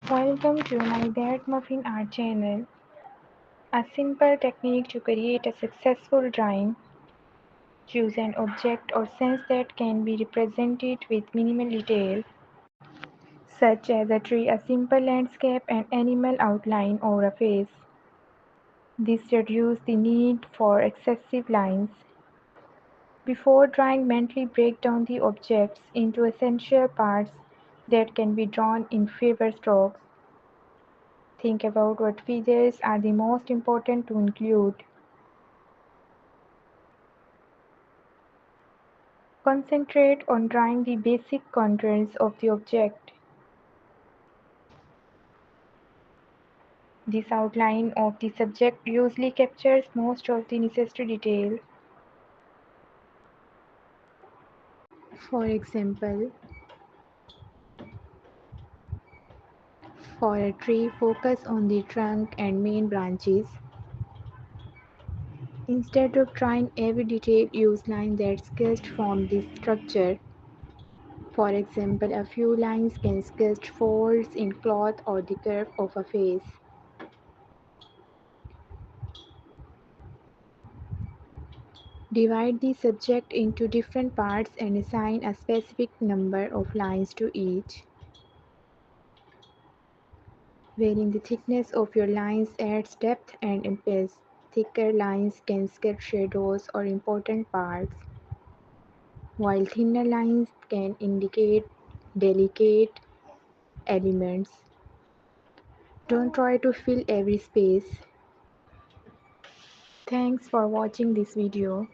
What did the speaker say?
Welcome to my That Muffin Art channel. A simple technique to create a successful drawing. Choose an object or sense that can be represented with minimal detail, such as a tree, a simple landscape, an animal outline, or a face. This reduces the need for excessive lines. Before drawing, mentally break down the objects into essential parts that can be drawn in fewer strokes. Think about what features are the most important to include. Concentrate on drawing the basic contours of the object. This outline of the subject usually captures most of the necessary detail. For example, for a tree, focus on the trunk and main branches. Instead of drawing every detail, use lines that sketch from the structure. For example, a few lines can sketch folds in cloth or the curve of a face. Divide the subject into different parts and assign a specific number of lines to each. Varying the thickness of your lines adds depth and impact. Thicker lines can sketch shadows or important parts, while thinner lines can indicate delicate elements. Don't try to fill every space. Thanks for watching this video.